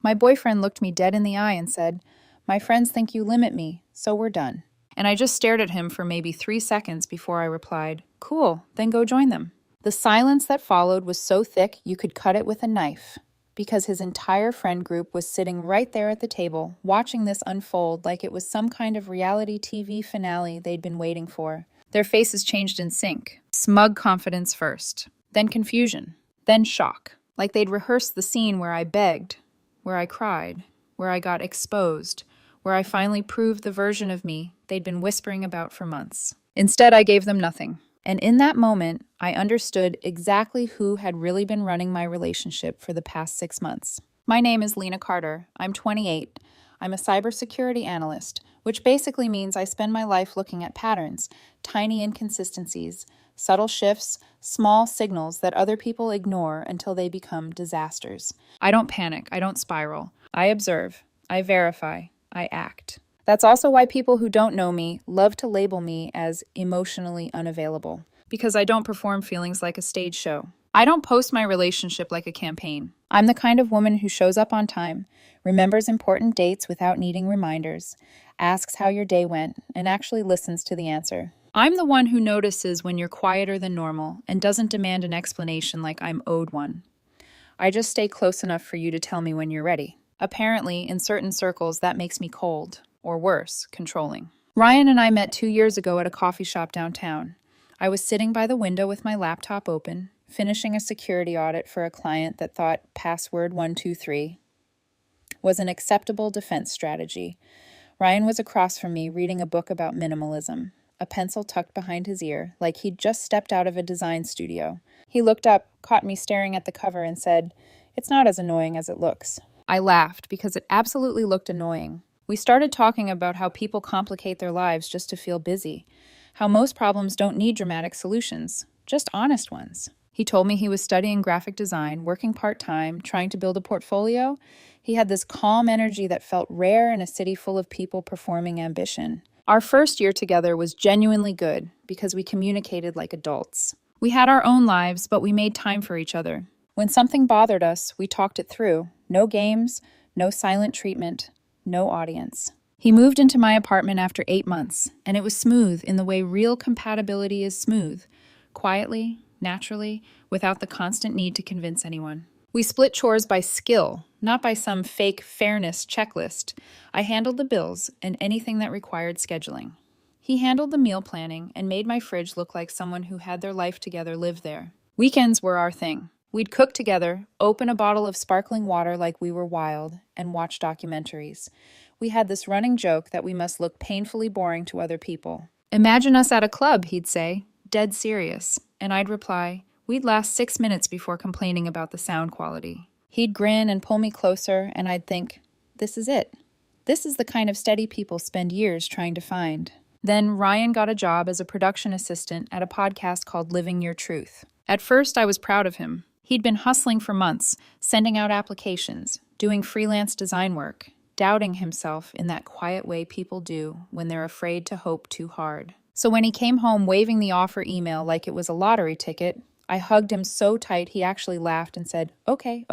My boyfriend looked me dead in the eye and said, "My friends think you limit me, so we're done." And I just stared at him for maybe 3 seconds before I replied, "Cool, then go join them." The silence that followed was so thick you could cut it with a knife, because his entire friend group was sitting right there at the table, watching this unfold like it was some kind of reality TV finale they'd been waiting for. Their faces changed in sync. Smug confidence first, then confusion, then shock. Like they'd rehearsed the scene where I begged, where I cried, where I got exposed, where I finally proved the version of me they'd been whispering about for months. Instead, I gave them nothing. And in that moment, I understood exactly who had really been running my relationship for the past 6 months. My name is Lena Carter. I'm 28. I'm a cybersecurity analyst, which basically means I spend my life looking at patterns, tiny inconsistencies, subtle shifts, small signals that other people ignore until they become disasters. I don't panic. I don't spiral. I observe. I verify. I act. That's also why people who don't know me love to label me as emotionally unavailable, because I don't perform feelings like a stage show. I don't post my relationship like a campaign. I'm the kind of woman who shows up on time, remembers important dates without needing reminders, asks how your day went, and actually listens to the answer. I'm the one who notices when you're quieter than normal and doesn't demand an explanation like I'm owed one. I just stay close enough for you to tell me when you're ready. Apparently, in certain circles, that makes me cold, or worse, controlling. Ryan and I met 2 years ago at a coffee shop downtown. I was sitting by the window with my laptop open, finishing a security audit for a client that thought password 123 was an acceptable defense strategy. Ryan was across from me reading a book about minimalism, a pencil tucked behind his ear, like he'd just stepped out of a design studio. He looked up, caught me staring at the cover, and said, "It's not as annoying as it looks." I laughed because it absolutely looked annoying. We started talking about how people complicate their lives just to feel busy, how most problems don't need dramatic solutions, just honest ones. He told me he was studying graphic design, working part-time, trying to build a portfolio. He had this calm energy that felt rare in a city full of people performing ambition. Our first year together was genuinely good because we communicated like adults. We had our own lives, but we made time for each other. When something bothered us, we talked it through. No games, no silent treatment, no audience. He moved into my apartment after 8 months, and it was smooth in the way real compatibility is smooth, quietly, naturally, without the constant need to convince anyone. We split chores by skill, not by some fake fairness checklist. I handled the bills and anything that required scheduling. He handled the meal planning and made my fridge look like someone who had their life together lived there. Weekends were our thing. We'd cook together, open a bottle of sparkling water like we were wild, and watch documentaries. We had this running joke that we must look painfully boring to other people. "Imagine us at a club," he'd say, dead serious. And I'd reply, "We'd last 6 minutes before complaining about the sound quality." He'd grin and pull me closer, and I'd think, this is it. This is the kind of steady people spend years trying to find. Then Ryan got a job as a production assistant at a podcast called Living Your Truth. At first, I was proud of him. He'd been hustling for months, sending out applications, doing freelance design work, doubting himself in that quiet way people do when they're afraid to hope too hard. So when he came home waving the offer email like it was a lottery ticket, I hugged him so tight he actually laughed and said, okay,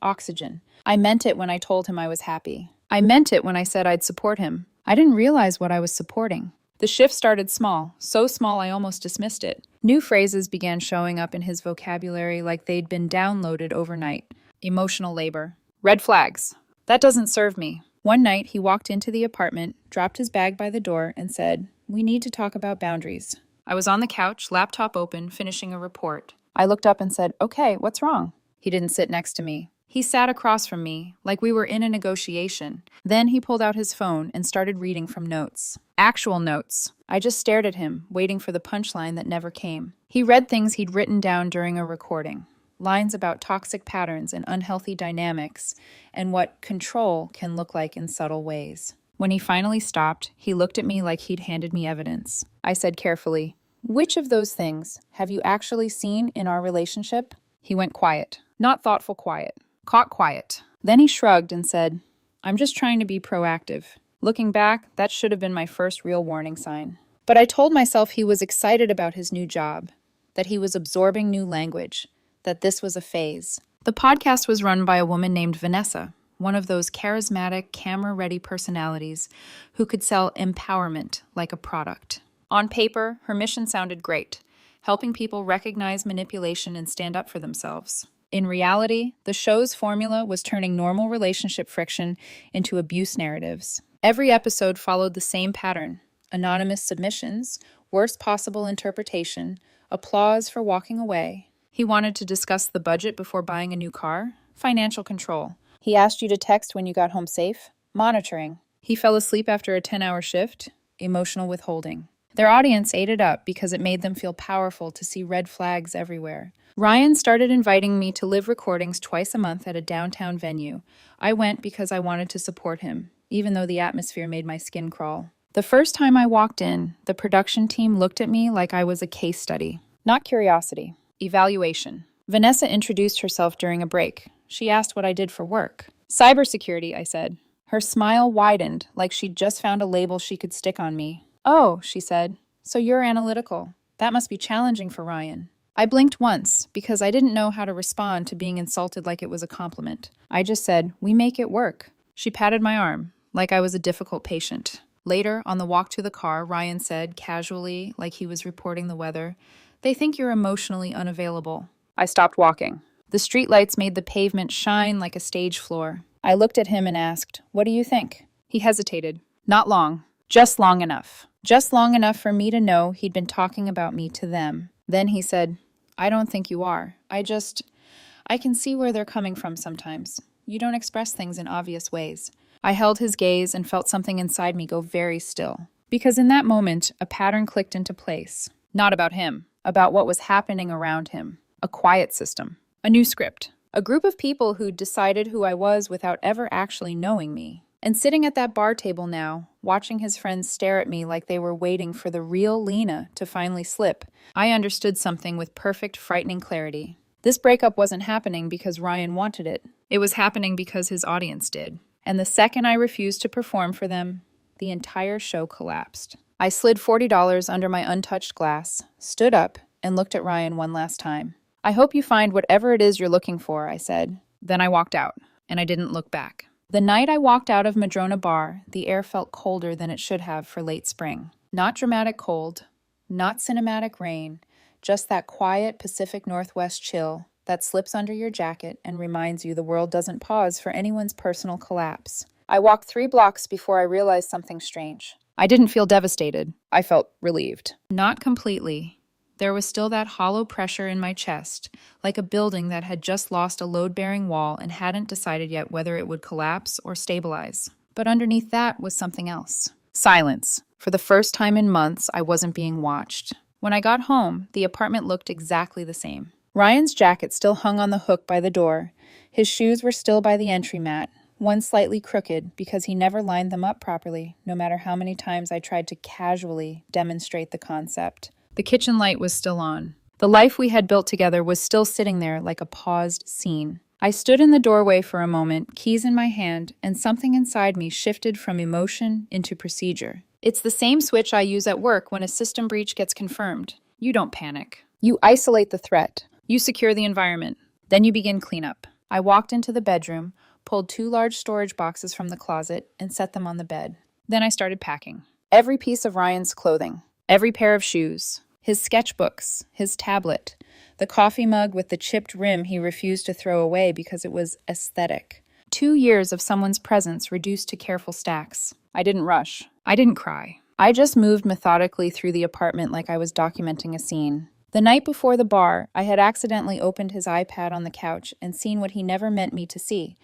oxygen. I meant it when I told him I was happy. I meant it when I said I'd support him. I didn't realize what I was supporting. The shift started small, so small I almost dismissed it. New phrases began showing up in his vocabulary like they'd been downloaded overnight. Emotional labor. Red flags. That doesn't serve me. One night, he walked into the apartment, dropped his bag by the door, and said, "We need to talk about boundaries." I was on the couch, laptop open, finishing a report. I looked up and said, "Okay, what's wrong?" He didn't sit next to me. He sat across from me, like we were in a negotiation. Then he pulled out his phone and started reading from notes. Actual notes. I just stared at him, waiting for the punchline that never came. He read things he'd written down during a recording. Lines about toxic patterns and unhealthy dynamics, and what control can look like in subtle ways. When he finally stopped, he looked at me like he'd handed me evidence. I said carefully, "Which of those things have you actually seen in our relationship?" He went quiet. Not thoughtful quiet. Caught quiet. Then he shrugged and said, "I'm just trying to be proactive." Looking back, that should have been my first real warning sign. But I told myself he was excited about his new job, that he was absorbing new language, that this was a phase. The podcast was run by a woman named Vanessa, one of those charismatic, camera-ready personalities who could sell empowerment like a product. On paper, her mission sounded great, helping people recognize manipulation and stand up for themselves. In reality, the show's formula was turning normal relationship friction into abuse narratives. Every episode followed the same pattern: anonymous submissions, worst possible interpretation, applause for walking away. He wanted to discuss the budget before buying a new car, financial control. He asked you to text when you got home safe, monitoring. He fell asleep after a 10-hour shift, emotional withholding. Their audience ate it up because it made them feel powerful to see red flags everywhere. Ryan started inviting me to live recordings twice a month at a downtown venue. I went because I wanted to support him, even though the atmosphere made my skin crawl. The first time I walked in, the production team looked at me like I was a case study. Not curiosity, evaluation. Vanessa introduced herself during a break. She asked what I did for work. Cybersecurity, I said. Her smile widened, like she'd just found a label she could stick on me. Oh, she said, so you're analytical. That must be challenging for Ryan. I blinked once because I didn't know how to respond to being insulted like it was a compliment. I just said, we make it work. She patted my arm, like I was a difficult patient. Later, on the walk to the car, Ryan said, casually, like he was reporting the weather, they think you're emotionally unavailable. I stopped walking. The streetlights made the pavement shine like a stage floor. I looked at him and asked, what do you think? He hesitated. Not long. Just long enough. Just long enough for me to know he'd been talking about me to them. Then he said, I don't think you are. I can see where they're coming from sometimes. You don't express things in obvious ways. I held his gaze and felt something inside me go very still. Because in that moment, a pattern clicked into place. Not about him, about what was happening around him. A quiet system. A new script. A group of people who decided who I was without ever actually knowing me. And sitting at that bar table now, watching his friends stare at me like they were waiting for the real Lena to finally slip, I understood something with perfect, frightening clarity. This breakup wasn't happening because Ryan wanted it. It was happening because his audience did. And the second I refused to perform for them, the entire show collapsed. I slid $40 under my untouched glass, stood up, and looked at Ryan one last time. I hope you find whatever it is you're looking for, I said. Then I walked out, and I didn't look back. The night I walked out of Madrona Bar, the air felt colder than it should have for late spring. Not dramatic cold, not cinematic rain, just that quiet Pacific Northwest chill that slips under your jacket and reminds you the world doesn't pause for anyone's personal collapse. I walked 3 blocks before I realized something strange. I didn't feel devastated. I felt relieved. Not completely. There was still that hollow pressure in my chest, like a building that had just lost a load-bearing wall and hadn't decided yet whether it would collapse or stabilize. But underneath that was something else. Silence. For the first time in months, I wasn't being watched. When I got home, the apartment looked exactly the same. Ryan's jacket still hung on the hook by the door. His shoes were still by the entry mat, one slightly crooked because he never lined them up properly, no matter how many times I tried to casually demonstrate the concept. The kitchen light was still on. The life we had built together was still sitting there like a paused scene. I stood in the doorway for a moment, keys in my hand, and something inside me shifted from emotion into procedure. It's the same switch I use at work when a system breach gets confirmed. You don't panic. You isolate the threat. You secure the environment. Then you begin cleanup. I walked into the bedroom, pulled 2 large storage boxes from the closet, and set them on the bed. Then I started packing. Every piece of Ryan's clothing. Every pair of shoes, his sketchbooks, his tablet, the coffee mug with the chipped rim he refused to throw away because it was aesthetic. 2 years of someone's presence reduced to careful stacks. I didn't rush. I didn't cry. I just moved methodically through the apartment like I was documenting a scene. The night before the bar, I had accidentally opened his iPad on the couch and seen what he never meant me to see.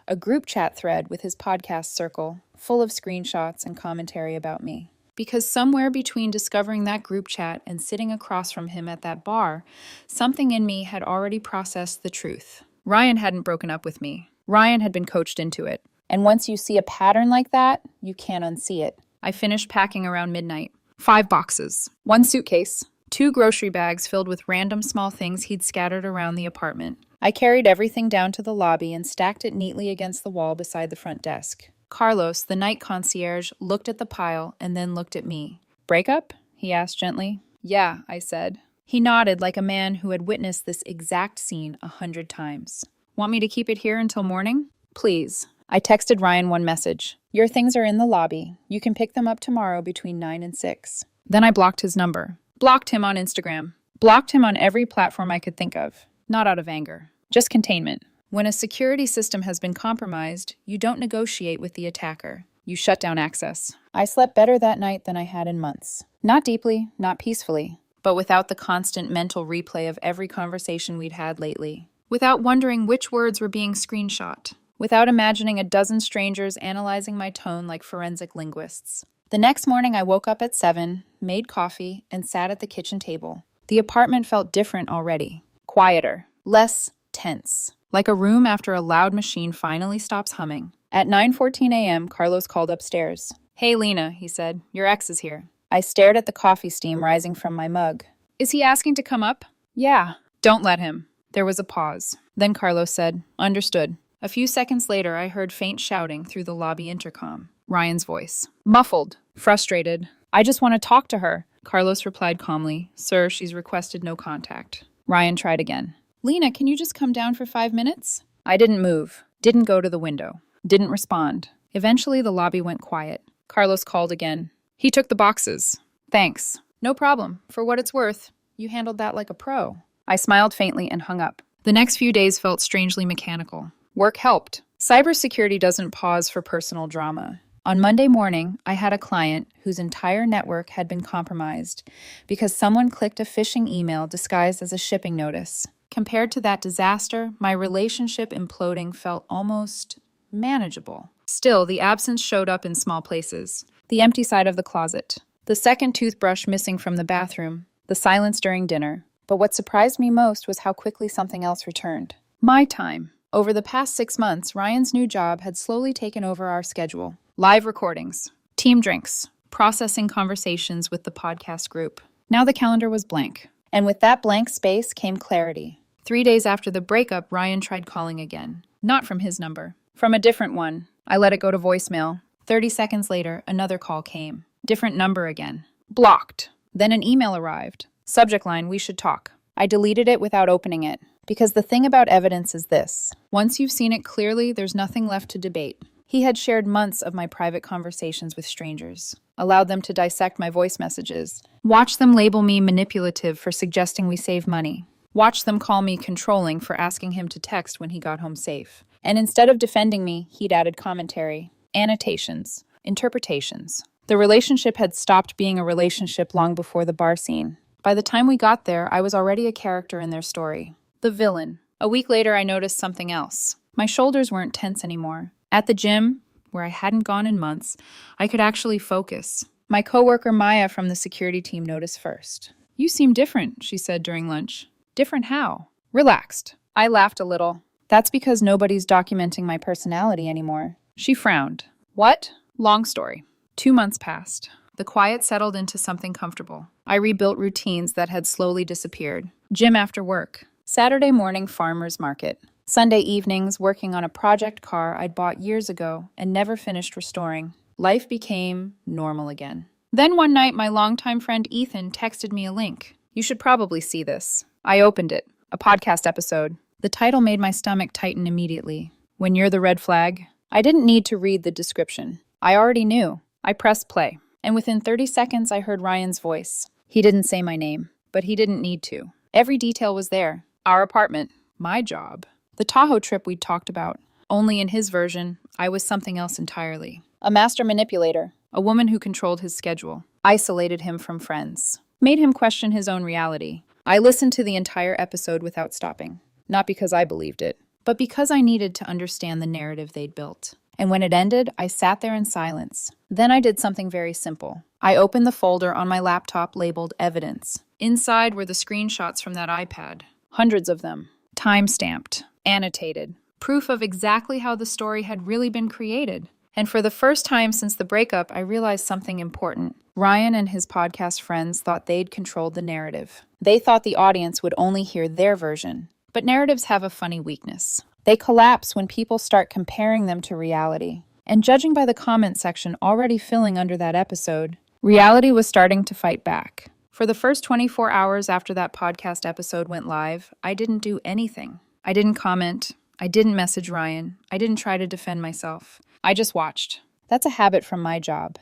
A group chat thread with his podcast circle, full of screenshots and commentary about me. Because somewhere between discovering that group chat and sitting across from him at that bar, something in me had already processed the truth. Ryan hadn't broken up with me. Ryan had been coached into it. And once you see a pattern like that, you can't unsee it. I finished packing around midnight. 5 boxes, 1 suitcase, 2 grocery bags filled with random small things he'd scattered around the apartment. I carried everything down to the lobby and stacked it neatly against the wall beside the front desk. Carlos, the night concierge, looked at the pile and then looked at me. "Breakup?" he asked gently. "Yeah," I said. He nodded like a man who had witnessed this exact scene 100 times. "Want me to keep it here until morning?" "Please. I texted Ryan one message. Your things are in the lobby. You can pick them up tomorrow between 9 and 6. Then I blocked his number. Blocked him on Instagram. Blocked him on every platform I could think of. Not out of anger. Just containment. When a security system has been compromised, you don't negotiate with the attacker. You shut down access. I slept better that night than I had in months. Not deeply, not peacefully, but without the constant mental replay of every conversation we'd had lately. Without wondering which words were being screenshot. Without imagining a dozen strangers analyzing my tone like forensic linguists. The next morning I woke up at 7, made coffee, and sat at the kitchen table. The apartment felt different already. Quieter. Less tense. Like a room after a loud machine finally stops humming. At 9:14 a.m., Carlos called upstairs. Hey, Lena, he said. Your ex is here. I stared at the coffee steam rising from my mug. Is he asking to come up? Yeah. Don't let him. There was a pause. Then Carlos said, Understood. A few seconds later, I heard faint shouting through the lobby intercom. Ryan's voice. Muffled. Frustrated. I just want to talk to her. Carlos replied calmly. Sir, she's requested no contact. Ryan tried again. Lena, can you just come down for 5 minutes? I didn't move. Didn't go to the window. Didn't respond. Eventually, the lobby went quiet. Carlos called again. He took the boxes. Thanks. No problem. For what it's worth, you handled that like a pro. I smiled faintly and hung up. The next few days felt strangely mechanical. Work helped. Cybersecurity doesn't pause for personal drama. On Monday morning, I had a client whose entire network had been compromised because someone clicked a phishing email disguised as a shipping notice. Compared to that disaster, my relationship imploding felt almost manageable. Still, the absence showed up in small places. The empty side of the closet. The second toothbrush missing from the bathroom. The silence during dinner. But what surprised me most was how quickly something else returned. My time. Over the past 6 months, Ryan's new job had slowly taken over our schedule. Live recordings. Team drinks. Processing conversations with the podcast group. Now the calendar was blank. And with that blank space came clarity. 3 days after the breakup, Ryan tried calling again. Not from his number. From a different one. I let it go to voicemail. 30 seconds later, another call came. Different number again. Blocked. Then an email arrived. Subject line, we should talk. I deleted it without opening it. Because the thing about evidence is this. Once you've seen it clearly, there's nothing left to debate. He had shared months of my private conversations with strangers. Allowed them to dissect my voice messages. Watched them label me manipulative for suggesting we save money. Watched them call me controlling for asking him to text when he got home safe. And instead of defending me, he'd added commentary, annotations, interpretations. The relationship had stopped being a relationship long before the bar scene. By the time we got there, I was already a character in their story. The villain. A week later, I noticed something else. My shoulders weren't tense anymore. At the gym, where I hadn't gone in months, I could actually focus. My coworker Maya from the security team noticed first. You seem different, she said during lunch. Different how? Relaxed. I laughed a little. That's because nobody's documenting my personality anymore. She frowned. What? Long story. 2 months passed. The quiet settled into something comfortable. I rebuilt routines that had slowly disappeared. Gym after work. Saturday morning farmer's market. Sunday evenings working on a project car I'd bought years ago and never finished restoring. Life became normal again. Then one night, my longtime friend Ethan texted me a link. You should probably see this. I opened it. A podcast episode. The title made my stomach tighten immediately. When you're the red flag. I didn't need to read the description. I already knew. I pressed play. And within 30 seconds, I heard Ryan's voice. He didn't say my name, but he didn't need to. Every detail was there. Our apartment. My job. The Tahoe trip we'd talked about. Only in his version, I was something else entirely. A master manipulator. A woman who controlled his schedule. Isolated him from friends. Made him question his own reality. I listened to the entire episode without stopping. Not because I believed it, but because I needed to understand the narrative they'd built. And when it ended, I sat there in silence. Then I did something very simple. I opened the folder on my laptop labeled Evidence. Inside were the screenshots from that iPad. Hundreds of them. Time-stamped. Annotated. Proof of exactly how the story had really been created. And for the first time since the breakup, I realized something important. Ryan and his podcast friends thought they'd controlled the narrative. They thought the audience would only hear their version. But narratives have a funny weakness. They collapse when people start comparing them to reality. And judging by the comment section already filling under that episode, reality was starting to fight back. For the first 24 hours after that podcast episode went live, I didn't do anything. I didn't comment. I didn't message Ryan. I didn't try to defend myself. I just watched. That's a habit from my job.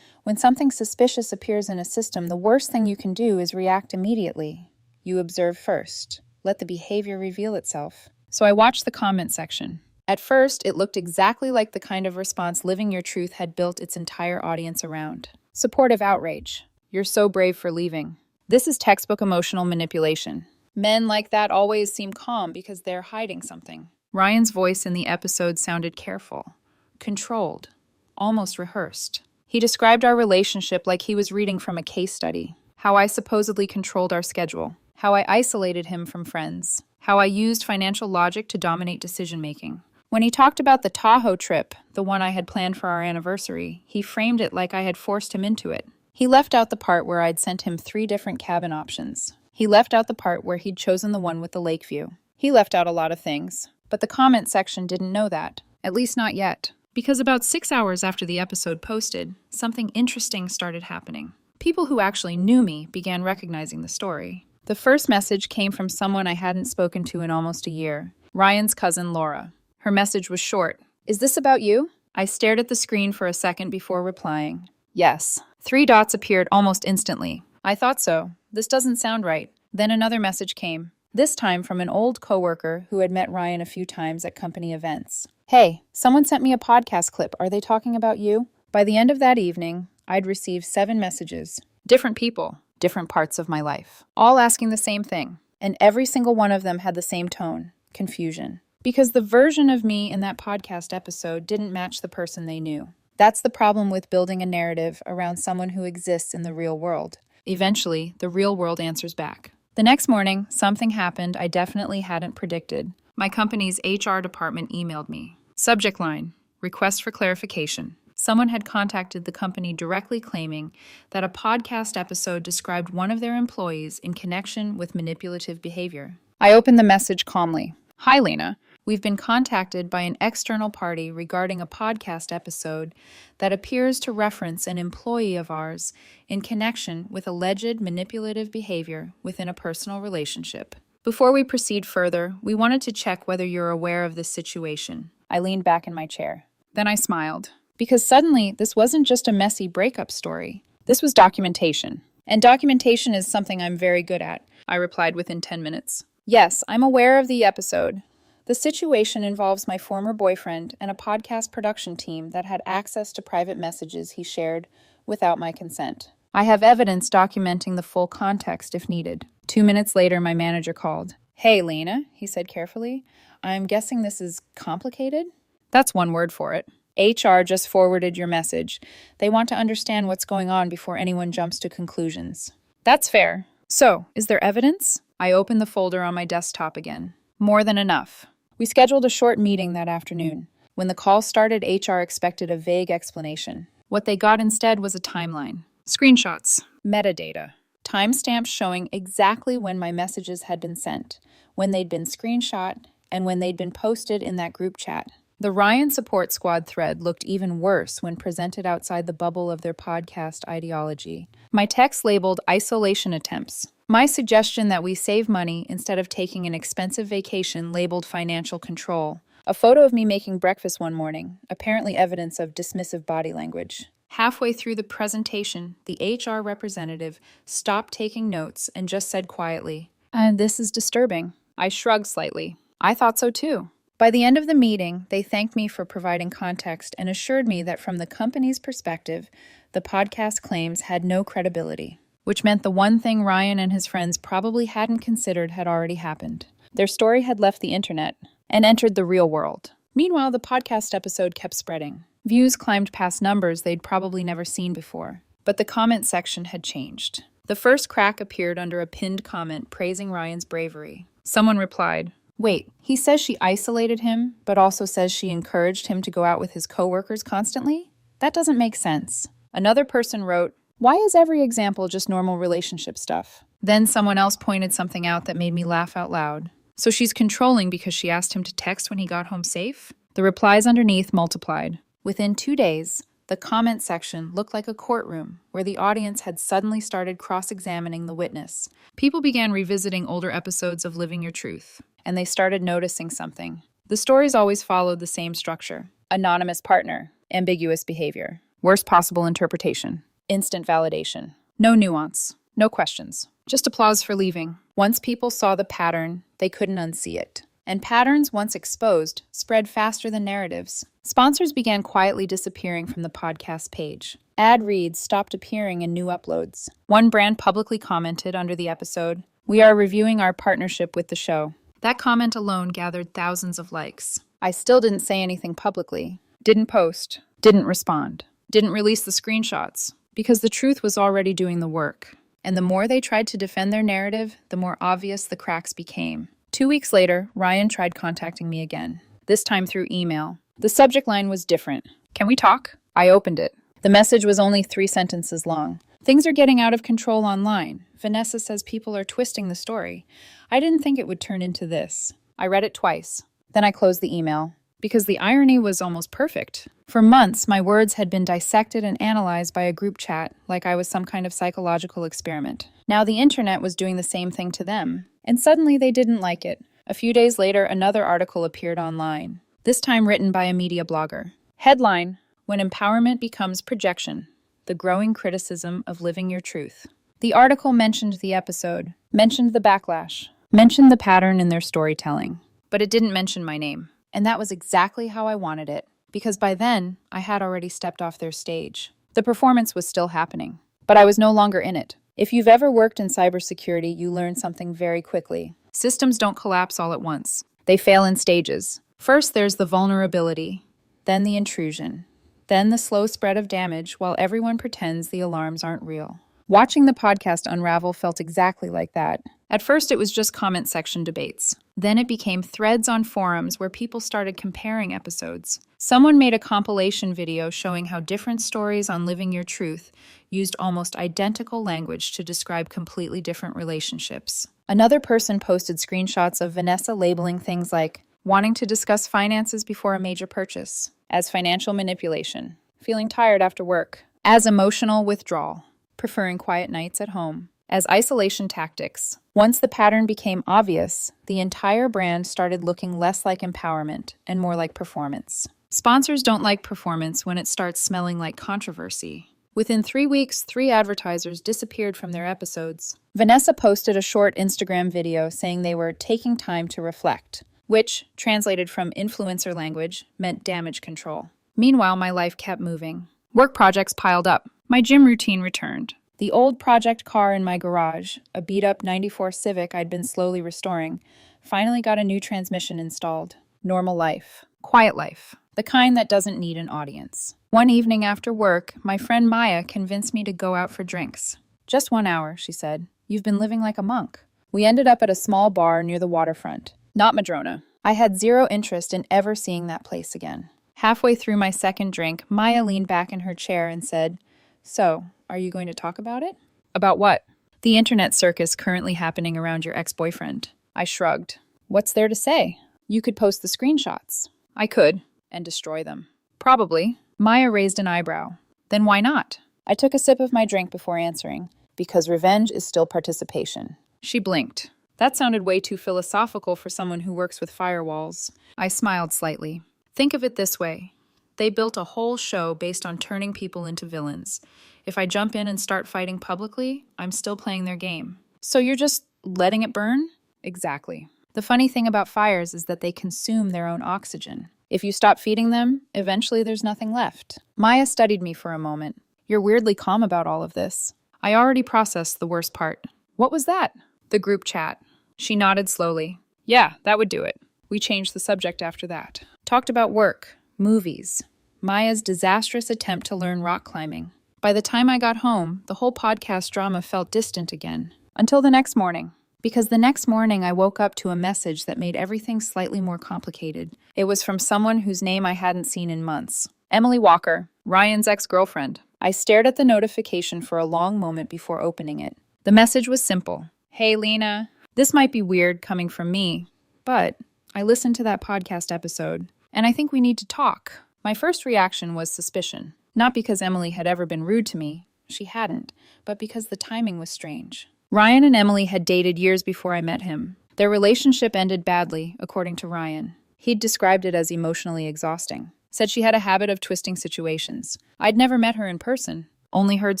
When something suspicious appears in a system, the worst thing you can do is react immediately. You observe first. Let the behavior reveal itself. So I watched the comment section. At first, it looked exactly like the kind of response Living Your Truth had built its entire audience around. Supportive outrage. You're so brave for leaving. This is textbook emotional manipulation. Men like that always seem calm because they're hiding something. Ryan's voice in the episode sounded careful, controlled, almost rehearsed. He described our relationship like he was reading from a case study. How I supposedly controlled our schedule. How I isolated him from friends. How I used financial logic to dominate decision-making. When he talked about the Tahoe trip, the one I had planned for our anniversary, he framed it like I had forced him into it. He left out the part where I'd sent him 3 different cabin options. He left out the part where he'd chosen the one with the lake view. He left out a lot of things, but the comment section didn't know that, at least not yet. Because about 6 hours after the episode posted, something interesting started happening. People who actually knew me began recognizing the story. The first message came from someone I hadn't spoken to in almost a year, Ryan's cousin Laura. Her message was short. "Is this about you?" I stared at the screen for a second before replying. Yes. 3 dots appeared almost instantly. I thought so. This doesn't sound right. Then another message came, this time from an old coworker who had met Ryan a few times at company events. "Hey, someone sent me a podcast clip. Are they talking about you?" By the end of that evening, I'd received 7 messages. Different people, different parts of my life, all asking the same thing. And every single one of them had the same tone, confusion. Because the version of me in that podcast episode didn't match the person they knew. That's the problem with building a narrative around someone who exists in the real world. Eventually, the real world answers back. The next morning, something happened I definitely hadn't predicted. My company's HR department emailed me. Subject line, request for clarification. Someone had contacted the company directly claiming that a podcast episode described one of their employees in connection with manipulative behavior. I opened the message calmly. "Hi, Lena. We've been contacted by an external party regarding a podcast episode that appears to reference an employee of ours in connection with alleged manipulative behavior within a personal relationship. Before we proceed further, we wanted to check whether you're aware of this situation." I leaned back in my chair. Then I smiled. Because suddenly, this wasn't just a messy breakup story. This was documentation. And documentation is something I'm very good at, I replied within 10 minutes. "Yes, I'm aware of the episode. The situation involves my former boyfriend and a podcast production team that had access to private messages he shared without my consent. I have evidence documenting the full context if needed." 2 minutes later, my manager called. "Hey, Lena," he said carefully. "I'm guessing this is complicated?" That's one word for it. HR just forwarded your message. They want to understand what's going on before anyone jumps to conclusions. That's fair. So, is there evidence? I opened the folder on my desktop again. More than enough. We scheduled a short meeting that afternoon. When the call started, HR expected a vague explanation. What they got instead was a timeline. Screenshots. Metadata. Timestamps showing exactly when my messages had been sent, when they'd been screenshot, and when they'd been posted in that group chat. The Ryan Support Squad thread looked even worse when presented outside the bubble of their podcast ideology. My text labeled isolation attempts. My suggestion that we save money instead of taking an expensive vacation labeled financial control. A photo of me making breakfast one morning, apparently evidence of dismissive body language. Halfway through the presentation, the HR representative stopped taking notes and just said quietly, "This is disturbing." I shrugged slightly. I thought so too. By the end of the meeting, they thanked me for providing context and assured me that from the company's perspective, the podcast claims had no credibility, which meant the one thing Ryan and his friends probably hadn't considered had already happened. Their story had left the internet and entered the real world. Meanwhile, the podcast episode kept spreading. Views climbed past numbers they'd probably never seen before. But the comment section had changed. The first crack appeared under a pinned comment praising Ryan's bravery. Someone replied, "Wait, he says she isolated him, but also says she encouraged him to go out with his coworkers constantly? That doesn't make sense." Another person wrote, "Why is every example just normal relationship stuff?" Then someone else pointed something out that made me laugh out loud. "So she's controlling because she asked him to text when he got home safe?" The replies underneath multiplied. Within 2 days, the comment section looked like a courtroom where the audience had suddenly started cross-examining the witness. People began revisiting older episodes of Living Your Truth, and they started noticing something. The stories always followed the same structure: anonymous partner, ambiguous behavior, worst possible interpretation, instant validation. No nuance, no questions, just applause for leaving. Once people saw the pattern, they couldn't unsee it. And patterns, once exposed, spread faster than narratives. Sponsors began quietly disappearing from the podcast page. Ad reads stopped appearing in new uploads. One brand publicly commented under the episode, "We are reviewing our partnership with the show." That comment alone gathered thousands of likes. I still didn't say anything publicly, didn't post, didn't respond, didn't release the screenshots, because the truth was already doing the work. And the more they tried to defend their narrative, the more obvious the cracks became. 2 weeks later, Ryan tried contacting me again, this time through email. The subject line was different. "Can we talk?" I opened it. The message was only 3 sentences long. "Things are getting out of control online. Vanessa says people are twisting the story. I didn't think it would turn into this." I read it twice. Then I closed the email, because the irony was almost perfect. For months, my words had been dissected and analyzed by a group chat like I was some kind of psychological experiment. Now the internet was doing the same thing to them, and suddenly they didn't like it. A few days later, another article appeared online, this time written by a media blogger. Headline: "When Empowerment Becomes Projection, the Growing Criticism of Living Your Truth." The article mentioned the episode, mentioned the backlash, mentioned the pattern in their storytelling, but it didn't mention my name. And that was exactly how I wanted it, because by then, I had already stepped off their stage. The performance was still happening, but I was no longer in it. If you've ever worked in cybersecurity, you learn something very quickly. Systems don't collapse all at once. They fail in stages. First, there's the vulnerability, then the intrusion, then the slow spread of damage while everyone pretends the alarms aren't real. Watching the podcast unravel felt exactly like that. At first, it was just comment section debates. Then it became threads on forums where people started comparing episodes. Someone made a compilation video showing how different stories on Living Your Truth used almost identical language to describe completely different relationships. Another person posted screenshots of Vanessa labeling things like wanting to discuss finances before a major purchase as financial manipulation, feeling tired after work as emotional withdrawal, preferring quiet nights at home as isolation tactics. Once the pattern became obvious, the entire brand started looking less like empowerment and more like performance. Sponsors don't like performance when it starts smelling like controversy. Within 3 weeks, 3 advertisers disappeared from their episodes. Vanessa posted a short Instagram video saying they were taking time to reflect, which, translated from influencer language, meant damage control. Meanwhile, my life kept moving. Work projects piled up. My gym routine returned. The old project car in my garage, a beat-up '94 Civic I'd been slowly restoring, finally got a new transmission installed. Normal life. Quiet life. The kind that doesn't need an audience. One evening after work, my friend Maya convinced me to go out for drinks. "Just 1 hour," she said. "You've been living like a monk." We ended up at a small bar near the waterfront. Not Madrona. I had zero interest in ever seeing that place again. Halfway through my second drink, Maya leaned back in her chair and said, "So, are you going to talk about it?" "About what?" "The internet circus currently happening around your ex-boyfriend." I shrugged. "What's there to say? You could post the screenshots." "I could, and destroy them." "Probably." Maya raised an eyebrow. "Then why not?" I took a sip of my drink before answering. "Because revenge is still participation." She blinked. That sounded way too philosophical for someone who works with firewalls. I smiled slightly. Think of it this way. They built a whole show based on turning people into villains. If I jump in and start fighting publicly, I'm still playing their game. So you're just letting it burn? Exactly. The funny thing about fires is that they consume their own oxygen. If you stop feeding them, eventually there's nothing left. Maya studied me for a moment. "You're weirdly calm about all of this." I already processed the worst part. "What was that?" "The group chat." She nodded slowly. "Yeah, that would do it." We changed the subject after that. Talked about work, movies, Maya's disastrous attempt to learn rock climbing. By the time I got home, the whole podcast drama felt distant again. Until the next morning. Because the next morning I woke up to a message that made everything slightly more complicated. It was from someone whose name I hadn't seen in months. Emily Walker, Ryan's ex-girlfriend. I stared at the notification for a long moment before opening it. The message was simple. "Hey, Lena. This might be weird coming from me, but I listened to that podcast episode, and I think we need to talk." My first reaction was suspicion. Not because Emily had ever been rude to me. She hadn't. But because the timing was strange. Ryan and Emily had dated years before I met him. Their relationship ended badly, according to Ryan. He'd described it as emotionally exhausting. Said she had a habit of twisting situations. I'd never met her in person, only heard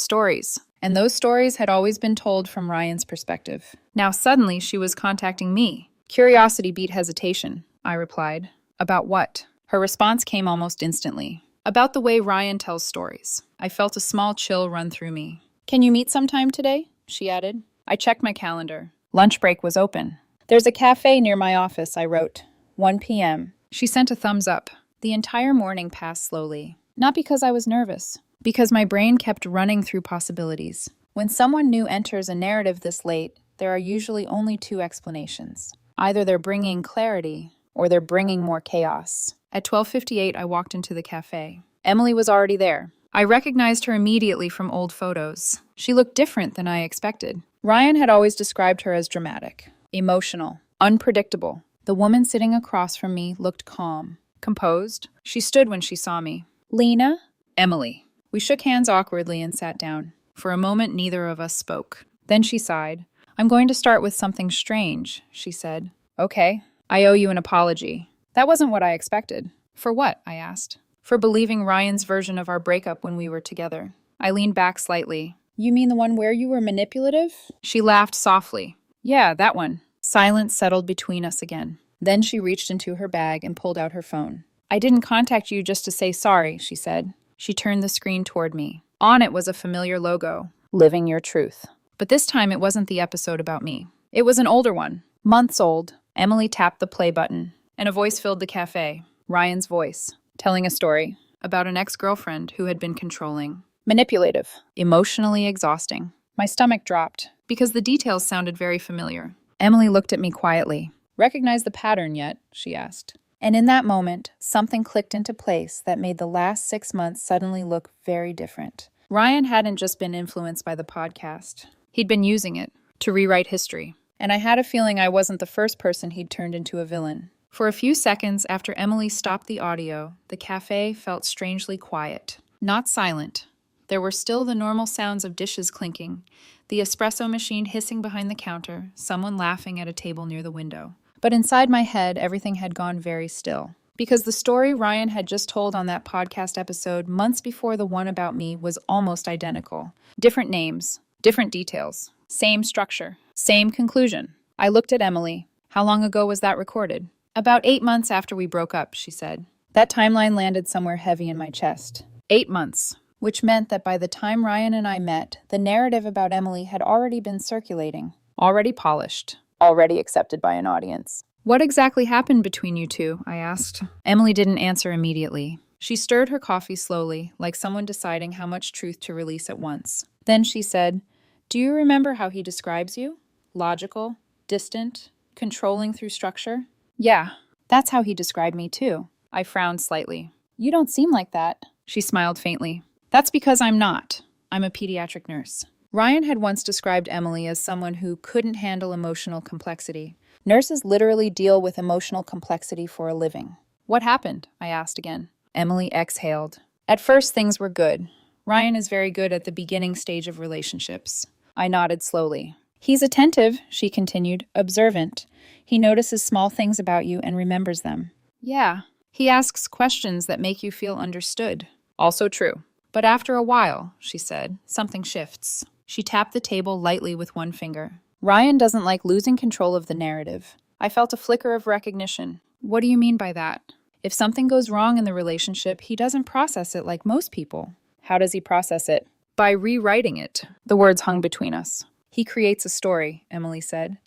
stories. And those stories had always been told from Ryan's perspective. Now suddenly she was contacting me. Curiosity beat hesitation, I replied. About what? Her response came almost instantly. About the way Ryan tells stories. I felt a small chill run through me. Can you meet sometime today? She added. I checked my calendar. Lunch break was open. There's a cafe near my office, I wrote. 1 p.m. She sent a thumbs up. The entire morning passed slowly. Not because I was nervous, because my brain kept running through possibilities. When someone new enters a narrative this late, there are usually only two explanations. Either they're bringing clarity, or they're bringing more chaos. At 12:58, I walked into the cafe. Emily was already there. I recognized her immediately from old photos. She looked different than I expected. Ryan had always described her as dramatic, emotional, unpredictable. The woman sitting across from me looked calm, composed. She stood when she saw me. Lena? Emily. We shook hands awkwardly and sat down. For a moment, neither of us spoke. Then she sighed. I'm going to start with something strange, she said. Okay. I owe you an apology. That wasn't what I expected. For what? I asked. For believing Ryan's version of our breakup when we were together. I leaned back slightly. You mean the one where you were manipulative? She laughed softly. Yeah, that one. Silence settled between us again. Then she reached into her bag and pulled out her phone. I didn't contact you just to say sorry, she said. She turned the screen toward me. On it was a familiar logo, Living Your Truth. But this time it wasn't the episode about me. It was an older one, months old. Emily tapped the play button, and a voice filled the cafe. Ryan's voice, telling a story about an ex-girlfriend who had been controlling, manipulative, emotionally exhausting. My stomach dropped because the details sounded very familiar. Emily looked at me quietly. Recognize the pattern yet? She asked. And in that moment, something clicked into place that made the last 6 months suddenly look very different. Ryan hadn't just been influenced by the podcast. He'd been using it to rewrite history. And I had a feeling I wasn't the first person he'd turned into a villain. For a few seconds after Emily stopped the audio, the cafe felt strangely quiet. Not silent. There were still the normal sounds of dishes clinking, the espresso machine hissing behind the counter, someone laughing at a table near the window. But inside my head, everything had gone very still. Because the story Ryan had just told on that podcast episode months before the one about me was almost identical. Different names, different details, same structure, same conclusion. I looked at Emily. How long ago was that recorded? About 8 months after we broke up, she said. That timeline landed somewhere heavy in my chest. 8 months. Which meant that by the time Ryan and I met, the narrative about Emily had already been circulating, already polished, already accepted by an audience. What exactly happened between you two? I asked. Emily didn't answer immediately. She stirred her coffee slowly, like someone deciding how much truth to release at once. Then she said, Do you remember how he describes you? Logical, distant, controlling through structure? Yeah, that's how he described me too. I frowned slightly. You don't seem like that. She smiled faintly. That's because I'm not. I'm a pediatric nurse. Ryan had once described Emily as someone who couldn't handle emotional complexity. Nurses literally deal with emotional complexity for a living. What happened? I asked again. Emily exhaled. At first, things were good. Ryan is very good at the beginning stage of relationships. I nodded slowly. He's attentive, she continued, observant. He notices small things about you and remembers them. Yeah. He asks questions that make you feel understood. Also true. But after a while, she said, something shifts. She tapped the table lightly with one finger. Ryan doesn't like losing control of the narrative. I felt a flicker of recognition. What do you mean by that? If something goes wrong in the relationship, he doesn't process it like most people. How does he process it? By rewriting it. The words hung between us. He creates a story, Emily said.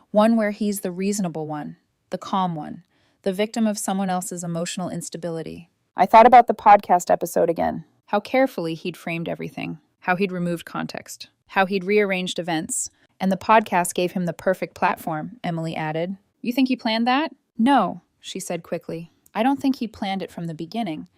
One where he's the reasonable one, the calm one, the victim of someone else's emotional instability. I thought about the podcast episode again. How carefully he'd framed everything, how he'd removed context, how he'd rearranged events. And the podcast gave him the perfect platform, Emily added. You think he planned that? No, she said quickly. I don't think he planned it from the beginning.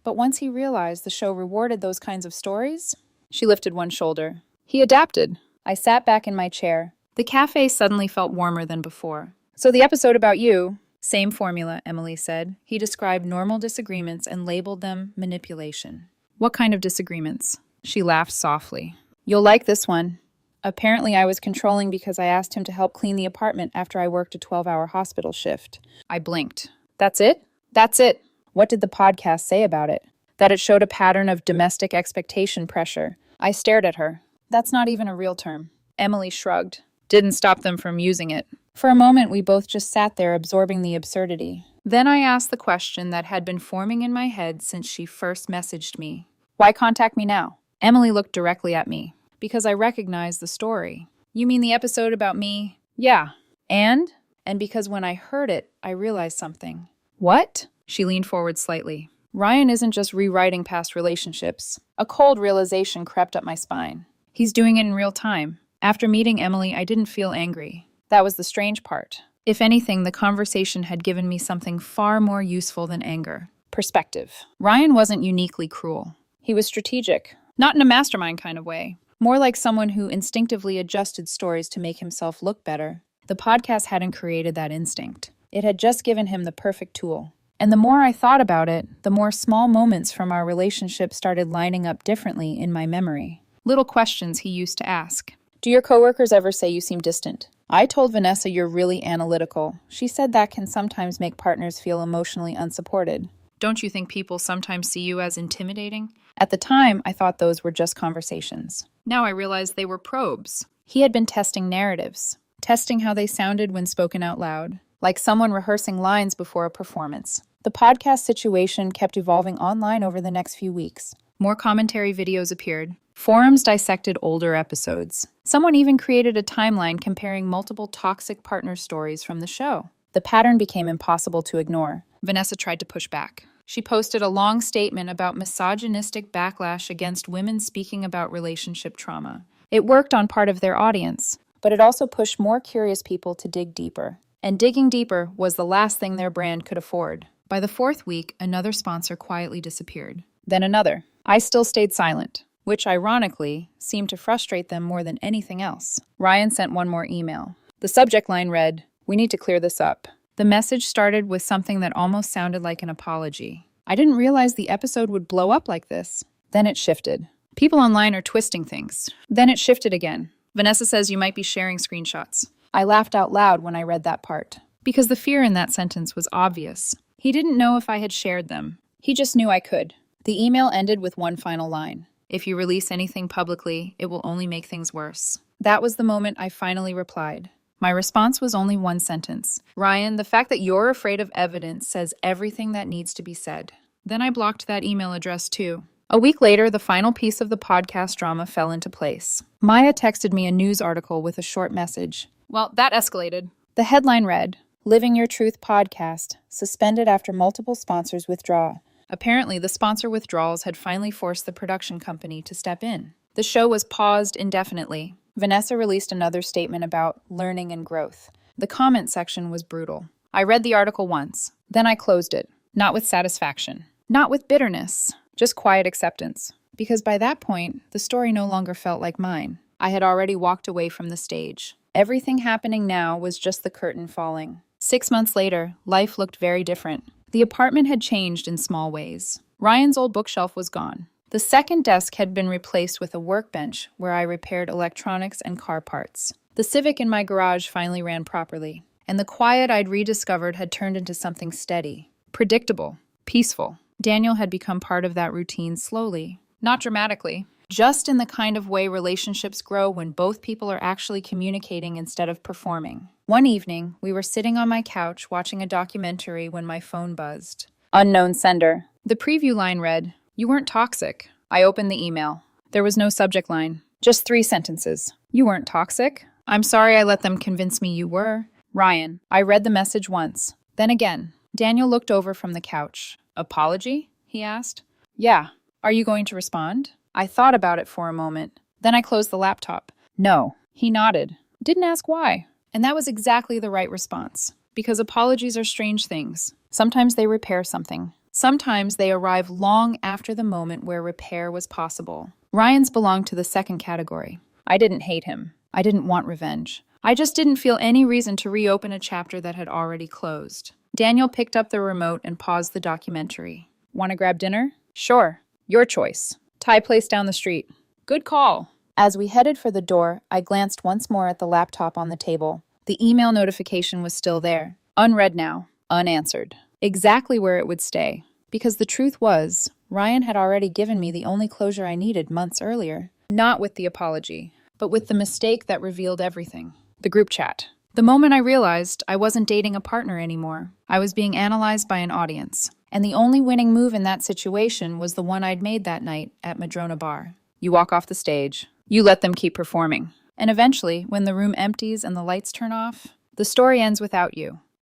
But once he realized the show rewarded those kinds of stories, she lifted one shoulder. He adapted. I sat back in my chair. The cafe suddenly felt warmer than before. So the episode about you, same formula, Emily said. He described normal disagreements and labeled them manipulation. What kind of disagreements? She laughed softly. You'll like this one. Apparently, I was controlling because I asked him to help clean the apartment after I worked a 12-hour hospital shift. I blinked. That's it? That's it. What did the podcast say about it? That it showed a pattern of domestic expectation pressure. I stared at her. That's not even a real term. Emily shrugged. Didn't stop them from using it. For a moment, we both just sat there absorbing the absurdity. Then I asked the question that had been forming in my head since she first messaged me. Why contact me now? Emily looked directly at me. Because I recognized the story. You mean the episode about me? Yeah. And? And because when I heard it, I realized something. What? She leaned forward slightly. Ryan isn't just rewriting past relationships. A cold realization crept up my spine. He's doing it in real time. After meeting Emily, I didn't feel angry. That was the strange part. If anything, the conversation had given me something far more useful than anger. Perspective. Ryan wasn't uniquely cruel. He was strategic. Not in a mastermind kind of way. More like someone who instinctively adjusted stories to make himself look better. The podcast hadn't created that instinct. It had just given him the perfect tool. And the more I thought about it, the more small moments from our relationship started lining up differently in my memory. Little questions he used to ask. Do your coworkers ever say you seem distant? I told Vanessa you're really analytical. She said that can sometimes make partners feel emotionally unsupported. Don't you think people sometimes see you as intimidating? At the time, I thought those were just conversations. Now I realize they were probes. He had been testing narratives, testing how they sounded when spoken out loud, like someone rehearsing lines before a performance. The podcast situation kept evolving online over the next few weeks. More commentary videos appeared. Forums dissected older episodes. Someone even created a timeline comparing multiple toxic partner stories from the show. The pattern became impossible to ignore. Vanessa tried to push back. She posted a long statement about misogynistic backlash against women speaking about relationship trauma. It worked on part of their audience, but it also pushed more curious people to dig deeper. And digging deeper was the last thing their brand could afford. By the fourth week, another sponsor quietly disappeared. Then another. I still stayed silent, which ironically seemed to frustrate them more than anything else. Ryan sent one more email. The subject line read, "We need to clear this up." The message started with something that almost sounded like an apology. I didn't realize the episode would blow up like this. Then it shifted. People online are twisting things. Then it shifted again. Vanessa says you might be sharing screenshots. I laughed out loud when I read that part, because the fear in that sentence was obvious. He didn't know if I had shared them. He just knew I could. The email ended with one final line. If you release anything publicly, it will only make things worse. That was the moment I finally replied. My response was only one sentence. Ryan, the fact that you're afraid of evidence says everything that needs to be said. Then I blocked that email address too. A week later, the final piece of the podcast drama fell into place. Maya texted me a news article with a short message. Well, that escalated. The headline read, Living Your Truth Podcast, suspended after multiple sponsors withdraw. Apparently, the sponsor withdrawals had finally forced the production company to step in. The show was paused indefinitely. Vanessa released another statement about learning and growth. The comment section was brutal. I read the article once. Then I closed it. Not with satisfaction. Not with bitterness. Just quiet acceptance. Because by that point, the story no longer felt like mine. I had already walked away from the stage. Everything happening now was just the curtain falling. 6 months later, life looked very different. The apartment had changed in small ways. Ryan's old bookshelf was gone. The second desk had been replaced with a workbench where I repaired electronics and car parts. The Civic in my garage finally ran properly, and the quiet I'd rediscovered had turned into something steady, predictable, peaceful. Daniel had become part of that routine slowly, not dramatically, just in the kind of way relationships grow when both people are actually communicating instead of performing. One evening, we were sitting on my couch watching a documentary when my phone buzzed. Unknown sender. The preview line read, "You weren't toxic." I opened the email. There was no subject line, just 3 sentences. "You weren't toxic. I'm sorry I let them convince me you were. Ryan." I read the message once, then again. Daniel looked over from the couch. "Apology?" he asked. "Yeah. Are you going to respond?" I thought about it for a moment. Then I closed the laptop. "No." He nodded. Didn't ask why. And that was exactly the right response. Because apologies are strange things. Sometimes they repair something. Sometimes they arrive long after the moment where repair was possible. Ryan's belonged to the second category. I didn't hate him. I didn't want revenge. I just didn't feel any reason to reopen a chapter that had already closed. Daniel picked up the remote and paused the documentary. "Want to grab dinner?" "Sure. Your choice. Thai place down the street." "Good call." As we headed for the door, I glanced once more at the laptop on the table. The email notification was still there. Unread now. Unanswered. Exactly where it would stay. Because the truth was, Ryan had already given me the only closure I needed months earlier. Not with the apology, but with the mistake that revealed everything. The group chat. The moment I realized I wasn't dating a partner anymore, I was being analyzed by an audience. And the only winning move in that situation was the one I'd made that night at Madrona Bar. You walk off the stage. You let them keep performing. And eventually, when the room empties and the lights turn off, the story ends without you.